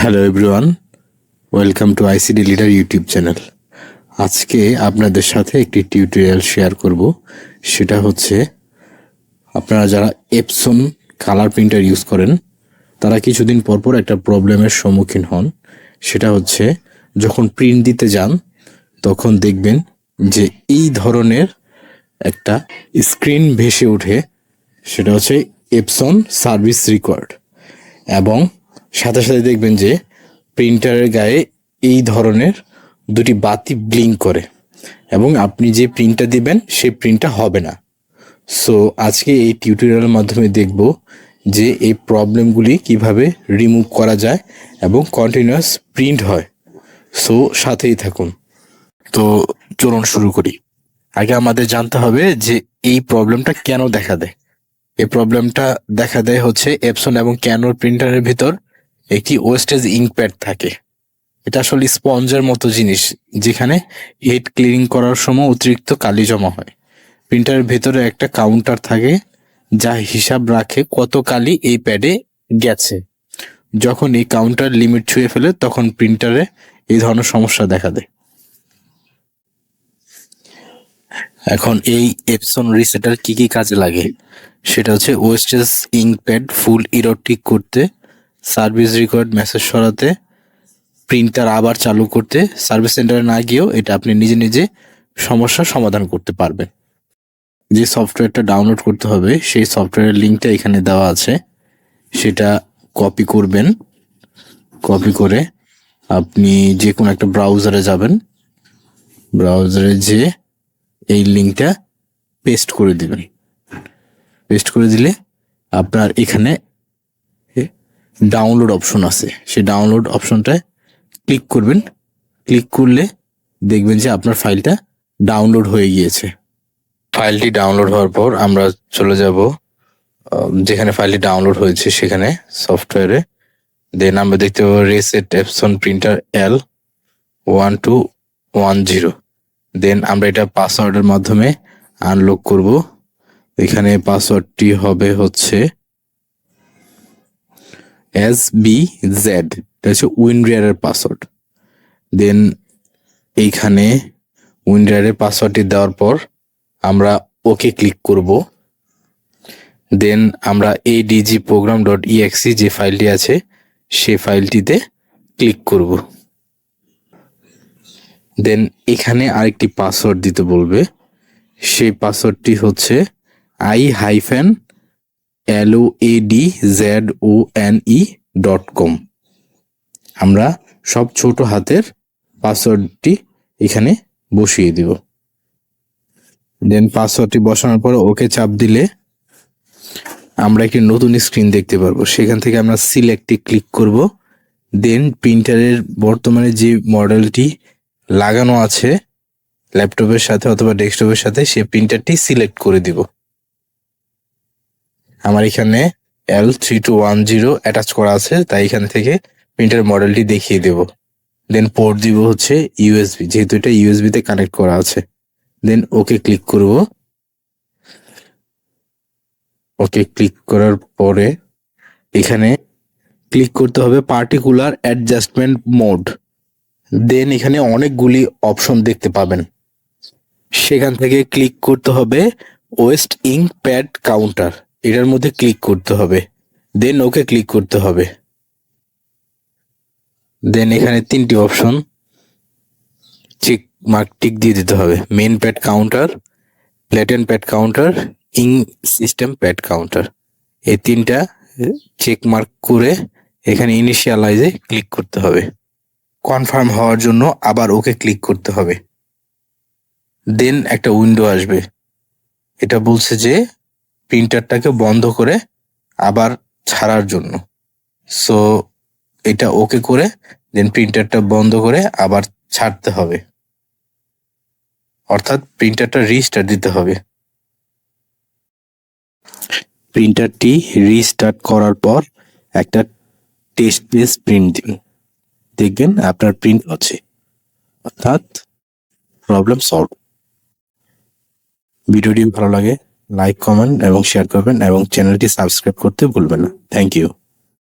Hello everyone, welcome to ICD leader YouTube channel. আজকে আপনাদের সাথে একটি টিউটোরিয়াল শেয়ার করব। সেটা হচ্ছে, আপনারা যারা এপসন কালার প্রিন্টার ইউজ করেন তারা কিছুদিন পর পর একটা প্রবলেমের সম্মুখীন হন। সেটা হচ্ছে, যখন প্রিন্ট দিতে যান তখন দেখবেন যে এই ধরনের একটা স্ক্রিন ভেসে ওঠে। সেটা হচ্ছে এপসন সার্ভিস রিকোয়ার্ড, এবং সাথে সাথে দেখবেন যে প্রিন্টারের গায়ে এই ধরনের দুটি বাতি ব্লিঙ্ক করে, এবং আপনি যে প্রিন্টটা দিবেন সেই প্রিন্টটা হবে না। সো আজকে এই টিউটোরিয়ালের মাধ্যমে দেখব যে এই প্রবলেমগুলি কিভাবে রিমুভ করা যায় এবং কন্টিনিউয়াস প্রিন্ট হয়। সো সাথেই থাকুন। তো চলুন শুরু করি। আগে আমাদের জানতে হবে যে এই প্রবলেমটা কেন দেখা দেয়। এই প্রবলেমটা দেখা দেয় হচ্ছে এপসন এবং ক্যানোর প্রিন্টারের ভিতর একটি ওয়েস্টেজ ইঙ্ক প্যাড থাকে। এটা আসলে স্পঞ্জের মতো জিনিস, যেখানে হেড ক্লিনিং করার সময় অতিরিক্ত কালি জমা হয়। প্রিন্টারের ভেতরে একটা কাউন্টার থাকে যা হিসাব রাখে কত কালি এই প্যাডে গেছে। যখন এই কাউন্টার লিমিট ছুঁয়ে ফেলে তখন প্রিন্টারে এই ধরনের সমস্যা দেখা দেয়। এখন এই এপসন রিসেটার কি কি কাজে লাগে সেটা হচ্ছে, ওয়েস্টেজ ইঙ্ক প্যাড ফুল ইরর ঠিক করতে, সার্ভিস রেকর্ড মেসেজ সরাতে, প্রিন্টার আবার চালু করতে। সার্ভিস সেন্টারে না গিয়েও এটা আপনি নিজে নিজে সমস্যার সমাধান করতে পারবেন। যে সফটওয়্যারটা ডাউনলোড করতে হবে সেই সফটওয়্যারের লিঙ্কটা এখানে দেওয়া আছে। সেটা কপি করবেন। কপি করে আপনি যে কোনো একটা ব্রাউজারে যাবেন। ব্রাউজারে যে এই লিঙ্কটা পেস্ট করে দিবেন। পেস্ট করে দিলে আপনার এখানে ডাউনলোড অপশন আছে, সেই ডাউনলোড অপশনটায় ক্লিক করবেন। ক্লিক করলে দেখবেন যে আপনার ফাইলটা ডাউনলোড হয়ে গিয়েছে। ফাইলটি ডাউনলোড হওয়ার পর আমরা চলে যাব যেখানে ফাইলটি ডাউনলোড হয়েছে সেখানে সফটওয়্যারে। দেন আমরা দেখতে পাবো রিসেট এপসন প্রিন্টার L1210। দেন আমরা এটা পাসওয়ার্ডের মাধ্যমে আনলক করব। এখানে পাসওয়ার্ডটি হবে হচ্ছে SBZ, এটা হচ্ছে উইন্ডরিয়ারের পাসওয়ার্ড। দেন এইখানে উইন্ডরিয়ারের পাসওয়ার্ডটি দেওয়ার পর আমরা ওকে ক্লিক করব। দেন আমরা adgprogram.exe যে ফাইলটি আছে সেই ফাইলটিতে ক্লিক করব। দেন এখানে আরেকটি পাসওয়ার্ড দিতে বলবে। সেই পাসওয়ার্ডটি হচ্ছে i-loadzone.com। আমরা সব ছোট হাতের পাসওয়ার্ডটি এখানে বসিয়ে দিব। দেন পাসওয়ার্ডটি বসানোর পর ওকে চাপ দিলে আমরা একটি নতুন স্ক্রিন দেখতে পারবো। সেখান থেকে আমরা সিলেক্টে ক্লিক করব। দেন প্রিন্টারের বর্তমানে যে মডেলটি লাগানো আছে ল্যাপটপের সাথে অথবা ডেস্কটপের সাথে সেই প্রিন্টারটি সিলেক্ট করে দিব। আমার এখানে L3210 অ্যাটাচ করা আছে, তাই এখান থেকে প্রিন্টার মডেলটি দেখিয়ে দেব। দেন পোর্ট দিব হচ্ছে ইউএসবি, যেহেতু এটা ইউএসবি তে কানেক্ট করা আছে। দেন ওকে ক্লিক করব। ওকে ক্লিক করার পরে এখানে ক্লিক করতে হবে পার্টিকুলার অ্যাডজাস্টমেন্ট মোড। দেন এখানে অনেকগুলি অপশন দেখতে পাবেন। সেখান থেকে ক্লিক করতে হবে ওয়েস্ট ইঙ্ক প্যাড কাউন্টার, এটার মধ্যে ক্লিক করতে হবে। দেন ওকে ক্লিক করতে হবে। দেন এখানে তিনটি অপশন চেক মার্ক টিক দিয়ে দিতে হবে। Main pad counter, latent pad counter, ink system pad counter, এই তিনটা চেক মার্ক করে এখানে ইনিশিয়ালাইজে ক্লিক করতে হবে। কনফার্ম হওয়ার জন্য আবার ওকে ক্লিক করতে হবে। দেন একটা উইন্ডো আসবে, এটা বলছে যে প্রিন্টারটাকে বন্ধ করে আবার ছাড়ার জন্য। সো এটা ওকে করে দেন প্রিন্টারটা বন্ধ করে আবার ছাড়তে হবে, অর্থাৎ প্রিন্টারটা রিস্টার্ট দিতে হবে। প্রিন্টারটি রিস্টার্ট করার পর একটা টেস্ট পেজ প্রিন্ট দিন। দেখবেন আপনার প্রিন্ট হচ্ছে, অর্থাৎ প্রবলেম সলভ। ভিডিওটি ভালো লাগে লাইক, কমেন্ট এবং শেয়ার করবেন, এবং চ্যানেলটি সাবস্ক্রাইব করতে ভুলবেন না। Thank you.